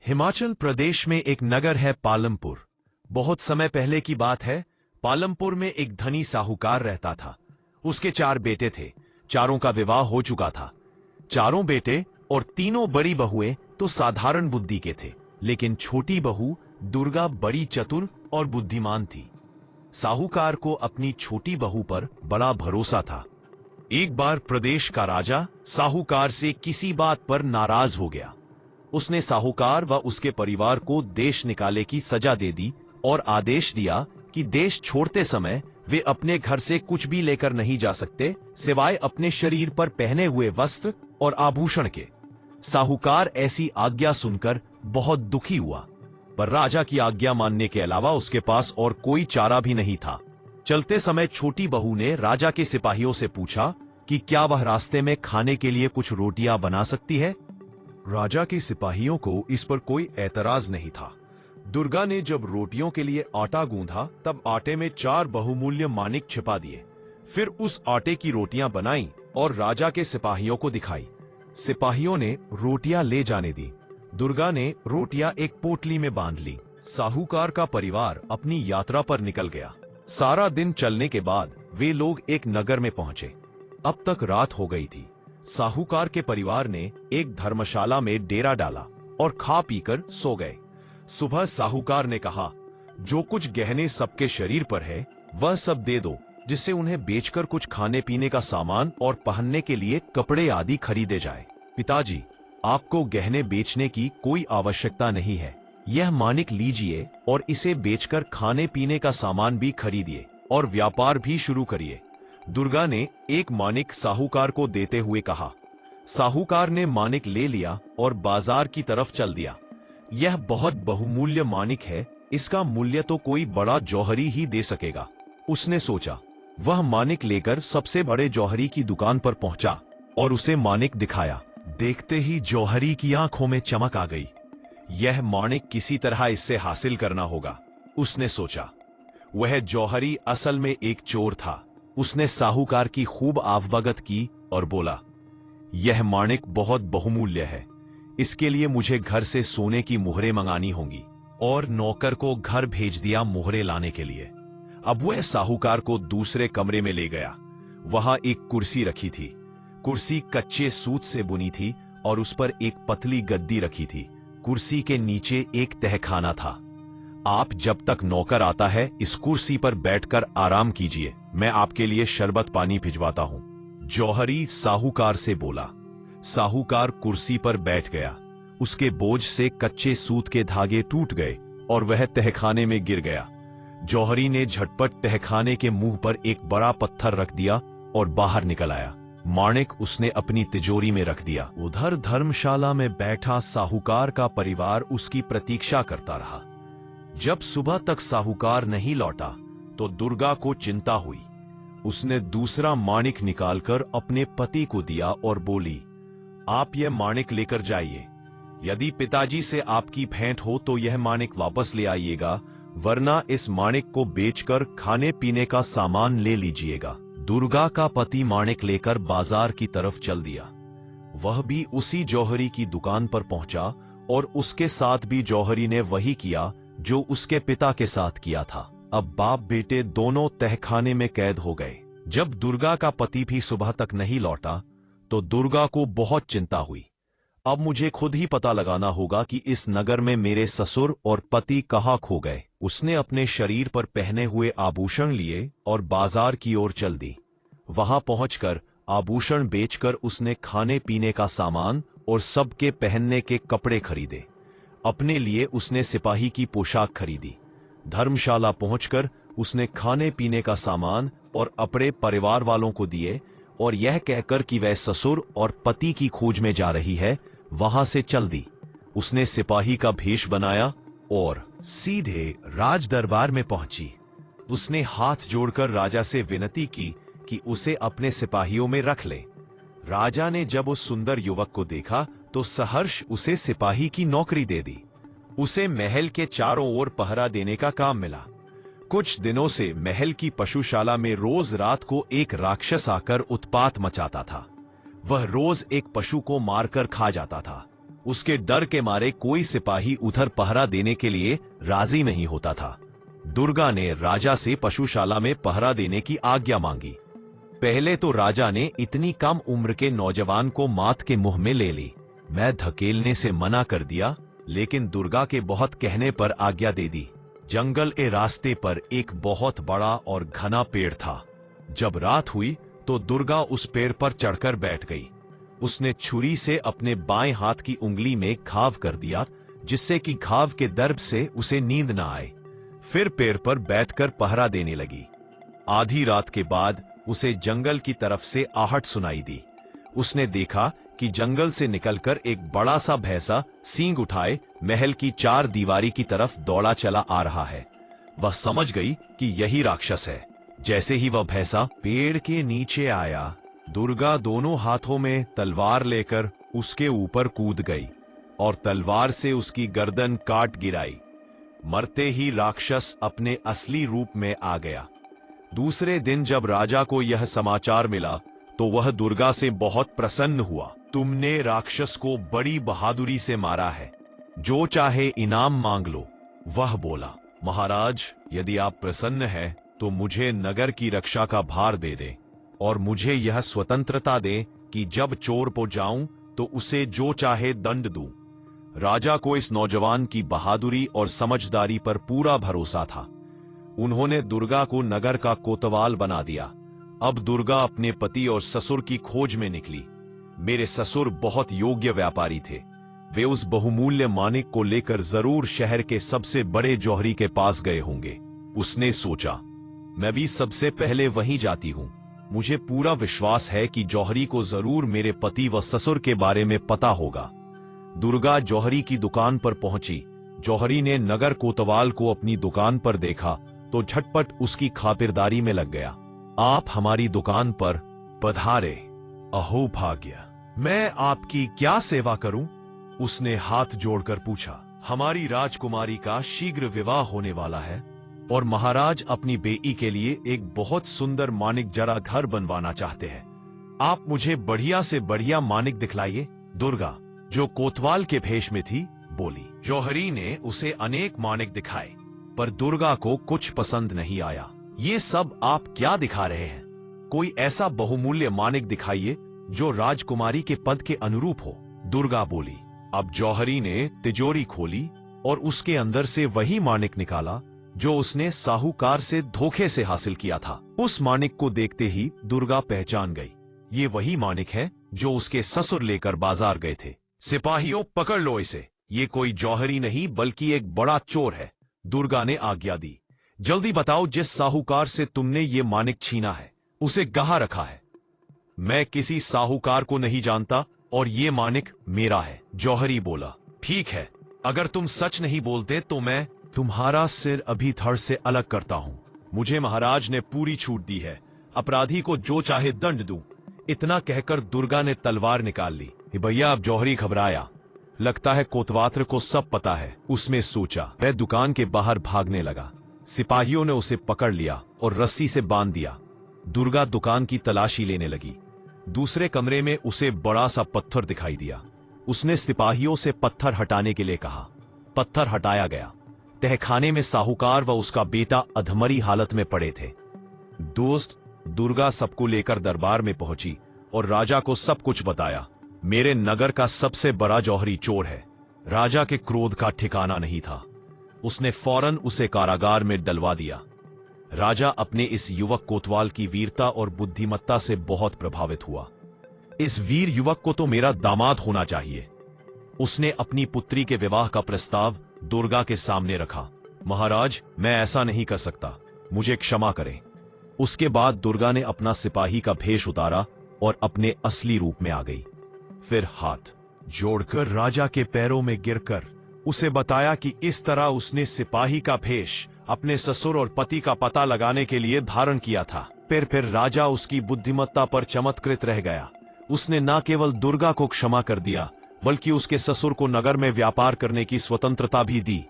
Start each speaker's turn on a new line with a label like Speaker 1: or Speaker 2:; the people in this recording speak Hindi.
Speaker 1: हिमाचल प्रदेश में एक नगर है पालमपुर। बहुत समय पहले की बात है। पालमपुर में एक धनी साहूकार रहता था। उसके 4 बेटे थे। चारों का विवाह हो चुका था। चारों बेटे और तीनों बड़ी बहुएं तो साधारण बुद्धि के थे, लेकिन छोटी बहू दुर्गा बड़ी चतुर और बुद्धिमान थी। साहूकार को अपनी छोटी बहू पर बड़ा भरोसा था। एक बार प्रदेश का राजा साहूकार से किसी बात पर नाराज हो गया। उसने साहूकार व उसके परिवार को देश निकाले की सजा दे दी और आदेश दिया कि देश छोड़ते समय वे अपने घर से कुछ भी लेकर नहीं जा सकते, सिवाय अपने शरीर पर पहने हुए वस्त्र और आभूषण के। साहूकार ऐसी आज्ञा सुनकर बहुत दुखी हुआ, पर राजा की आज्ञा मानने के अलावा उसके पास और कोई चारा भी नहीं था। चलते समय छोटी बहू ने राजा के सिपाहियों से पूछा कि क्या वह रास्ते में खाने के लिए कुछ रोटियां बना सकती है। राजा के सिपाहियों को इस पर कोई ऐतराज नहीं था। दुर्गा ने जब रोटियों के लिए आटा गूंधा, तब आटे में 4 बहुमूल्य मानिक छिपा दिए। फिर उस आटे की रोटियां बनाई और राजा के सिपाहियों को दिखाई। सिपाहियों ने रोटियां ले जाने दी। दुर्गा ने रोटियां एक पोटली में बांध ली। साहूकार का परिवार अपनी यात्रा पर निकल गया। सारा दिन चलने के बाद वे लोग एक नगर में पहुंचे। अब तक रात हो गई थी। साहूकार के परिवार ने एक धर्मशाला में डेरा डाला और खा पीकर सो गए। सुबह साहूकार ने कहा, जो कुछ गहने सबके शरीर पर है वह सब दे दो, जिससे उन्हें बेचकर कुछ खाने पीने का सामान और पहनने के लिए कपड़े आदि खरीदे जाए। पिताजी, आपको गहने बेचने की कोई आवश्यकता नहीं है। यह मानिक लीजिए और इसे बेचकर खाने पीने का सामान भी खरीदिए और व्यापार भी शुरू करिए। दुर्गा ने एक मानिक साहूकार को देते हुए कहा। साहूकार ने मानिक ले लिया और बाजार की तरफ चल दिया। यह बहुत बहुमूल्य मानिक है, इसका मूल्य तो कोई बड़ा जौहरी ही दे सकेगा, उसने सोचा। वह मानिक लेकर सबसे बड़े जौहरी की दुकान पर पहुंचा और उसे मानिक दिखाया। देखते ही जौहरी की आंखों में चमक आ गई। यह मानिक किसी तरह इससे हासिल करना होगा, उसने सोचा। वह जौहरी असल में एक चोर था। उसने साहूकार की खूब आवभगत की और बोला, यह मानिक बहुत बहुमूल्य है, इसके लिए मुझे घर से सोने की मुहरें मंगानी होंगी। और नौकर को घर भेज दिया मुहरें लाने के लिए। अब वह साहूकार को दूसरे कमरे में ले गया। वहां एक कुर्सी रखी थी। कुर्सी कच्चे सूत से बुनी थी और उस पर एक पतली गद्दी रखी थी। कुर्सी के नीचे एक तहखाना था। आप जब तक नौकर आता है इस कुर्सी पर बैठकर आराम कीजिए, मैं आपके लिए शरबत पानी भिजवाता हूं, जौहरी साहूकार से बोला। साहूकार कुर्सी पर बैठ गया। उसके बोझ से कच्चे सूत के धागे टूट गए और वह तहखाने में गिर गया। जौहरी ने झटपट तहखाने के मुंह पर एक बड़ा पत्थर रख दिया और बाहर निकल आया। मानिक उसने अपनी तिजोरी में रख दिया। उधर धर्मशाला में बैठा साहूकार का परिवार उसकी प्रतीक्षा करता रहा। जब सुबह तक साहूकार नहीं लौटा तो दुर्गा को चिंता हुई। उसने दूसरा मानिक निकालकर अपने पति को दिया और बोली, आप यह मानिक लेकर जाइए। यदि पिताजी से आपकी भेंट हो तो यह मानिक वापस ले आइएगा, वरना इस मानिक को बेचकर खाने पीने का सामान ले लीजिएगा। दुर्गा का पति मानिक लेकर बाजार की तरफ चल दिया। वह भी उसी जौहरी की दुकान पर पहुंचा और उसके साथ भी जौहरी ने वही किया जो उसके पिता के साथ किया था। अब बाप बेटे दोनों तहखाने में कैद हो गए। जब दुर्गा का पति भी सुबह तक नहीं लौटा तो दुर्गा को बहुत चिंता हुई। अब मुझे खुद ही पता लगाना होगा कि इस नगर में मेरे ससुर और पति कहाँ खो गए। उसने अपने शरीर पर पहने हुए आभूषण लिए और बाजार की ओर चल दी। वहां पहुंचकर आभूषण बेचकर उसने खाने पीने का सामान और सबके पहनने के कपड़े खरीदे। अपने लिए उसने सिपाही की पोशाक खरीदी। धर्मशाला पहुंचकर उसने खाने पीने का सामान और अपने परिवार वालों को दिए और यह कहकर कि वह ससुर और पति की खोज में जा रही है, वहां से चल दी। उसने सिपाही का भेष बनाया और सीधे राज दरबार में पहुंची। उसने हाथ जोड़कर राजा से विनती की कि उसे अपने सिपाहियों में रख ले। राजा ने जब उस सुंदर युवक को देखा तो सहर्ष उसे सिपाही की नौकरी दे दी। उसे महल के चारों ओर पहरा देने का काम मिला। कुछ दिनों से महल की पशुशाला में रोज रात को एक राक्षस आकर उत्पात मचाता था। वह रोज एक पशु को मारकर खा जाता था उसके डर के मारे कोई सिपाही उधर पहरा देने के लिए राजी नहीं होता था। दुर्गा ने राजा से पशुशाला में पहरा देने की आज्ञा मांगी। पहले तो राजा ने इतनी कम उम्र के नौजवान को मात के मुंह में ले ली। मैं धकेलने से मना कर दिया, लेकिन दुर्गा के बहुत कहने पर आज्ञा दे दी। जंगल के रास्ते पर एक बहुत बड़ा और घना पेड़ था। जब रात हुई तो दुर्गा उस पेड़ पर चढ़कर बैठ गई। उसने छुरी से अपने बाएं हाथ की उंगली में घाव कर दिया, जिससे कि घाव के दर्द से उसे नींद न आए। फिर पेड़ पर बैठकर पहरा देने लगी। आधी रात के बाद उसे जंगल की तरफ से आहट सुनाई दी। उसने देखा कि जंगल से निकलकर एक बड़ा सा भैंसा सींग उठाए महल की चार दीवारी की तरफ दौड़ा चला आ रहा है। वह समझ गई कि यही राक्षस है। जैसे ही वह भैंसा पेड़ के नीचे आया, दुर्गा दोनों हाथों में तलवार लेकर उसके ऊपर कूद गई और तलवार से उसकी गर्दन काट गिराई। मरते ही राक्षस अपने असली रूप में आ गया। दूसरे दिन जब राजा को यह समाचार मिला तो वह दुर्गा से बहुत प्रसन्न हुआ। तुमने राक्षस को बड़ी बहादुरी से मारा है, जो चाहे इनाम मांग लो। वह बोला, महाराज, यदि आप प्रसन्न हैं तो मुझे नगर की रक्षा का भार दे दे और मुझे यह स्वतंत्रता दे कि जब चोर को जाऊं तो उसे जो चाहे दंड दूं। राजा को इस नौजवान की बहादुरी और समझदारी पर पूरा भरोसा था। उन्होंने दुर्गा को नगर का कोतवाल बना दिया। अब दुर्गा अपने पति और ससुर की खोज में निकली। मेरे ससुर बहुत योग्य व्यापारी थे। वे उस बहुमूल्य मानिक को लेकर जरूर शहर के सबसे बड़े जौहरी के पास गए होंगे। उसने सोचा, मैं भी सबसे पहले वहीं जाती हूं। मुझे पूरा विश्वास है कि जौहरी को जरूर मेरे पति व ससुर के बारे में पता होगा। दुर्गा जौहरी की दुकान पर पहुंची। जौहरी ने नगर कोतवाल को अपनी दुकान पर देखा तो झटपट उसकी खातिरदारी में लग गया। आप हमारी दुकान पर पधारे। अहो भाग्य, मैं आपकी क्या सेवा करूं? उसने हाथ जोड़कर पूछा। हमारी राजकुमारी का शीघ्र विवाह होने वाला है और महाराज अपनी बेटी के लिए एक बहुत सुंदर मानिक जरा घर बनवाना चाहते हैं। आप मुझे बढ़िया से बढ़िया मानिक दिखलाइए। दुर्गा, जो कोतवाल के भेष में थी, बोली। जौहरी ने उसे अनेक मानिक दिखाए, पर दुर्गा को कुछ पसंद नहीं आया। ये सब आप क्या दिखा रहे हैं? कोई ऐसा बहुमूल्य मानिक दिखाइए जो राजकुमारी के पद के अनुरूप हो। दुर्गा बोली। अब जौहरी ने तिजोरी खोली और उसके अंदर से वही मानिक निकाला जो उसने साहूकार से धोखे से हासिल किया था। उस मानिक को देखते ही दुर्गा पहचान गई। ये वही मानिक है जो उसके ससुर लेकर बाजार गए थे। सिपाहियों, पकड़ लो इसे। ये कोई जौहरी नहीं बल्कि एक बड़ा चोर है। दुर्गा ने आज्ञा दी। जल्दी बताओ, जिस साहूकार से तुमने ये मानिक छीना है उसे कहाँ रखा है? मैं किसी साहूकार को नहीं जानता और ये मानिक मेरा है। जौहरी बोला। ठीक है, अगर तुम सच नहीं बोलते तो मैं तुम्हारा सिर अभी धड़ से अलग करता हूं। मुझे महाराज ने पूरी छूट दी है। अपराधी को जो चाहे दंड दूं। इतना कहकर दुर्गा ने तलवार निकाल ली। भैया, अब जौहरी घबराया। लगता है कोतवाल को सब पता है, उसने सोचा। वह दुकान के बाहर भागने लगा। सिपाहियों ने उसे पकड़ लिया और रस्सी से बांध दिया। दुर्गा दुकान की तलाशी लेने लगी। दूसरे कमरे में उसे बड़ा सा पत्थर दिखाई दिया। उसने सिपाहियों से पत्थर हटाने के लिए कहा। पत्थर हटाया गया। तहखाने में साहूकार व उसका बेटा अधमरी हालत में पड़े थे। दोस्त, दुर्गा सबको लेकर दरबार में पहुंची और राजा को सब कुछ बताया। मेरे नगर का सबसे बड़ा जौहरी चोर है। राजा के क्रोध का ठिकाना नहीं था। उसने फौरन उसे कारागार में डलवा दिया। राजा अपने इस युवक कोतवाल की वीरता और बुद्धिमत्ता से बहुत प्रभावित हुआ। इस वीर युवक को तो मेरा दामाद होना चाहिए। उसने अपनी पुत्री के विवाह का प्रस्ताव दुर्गा के सामने रखा। महाराज, मैं ऐसा नहीं कर सकता, मुझे क्षमा करें। उसके बाद दुर्गा ने अपना सिपाही का भेष उतारा और अपने असली रूप में आ गई। फिर हाथ जोड़कर राजा के पैरों में गिरकर उसे बताया कि इस तरह उसने सिपाही का भेष अपने ससुर और पति का पता लगाने के लिए धारण किया था। फिर राजा उसकी बुद्धिमत्ता पर चमत्कृत रह गया। उसने न केवल दुर्गा को क्षमा कर दिया बल्कि उसके ससुर को नगर में व्यापार करने की स्वतंत्रता भी दी।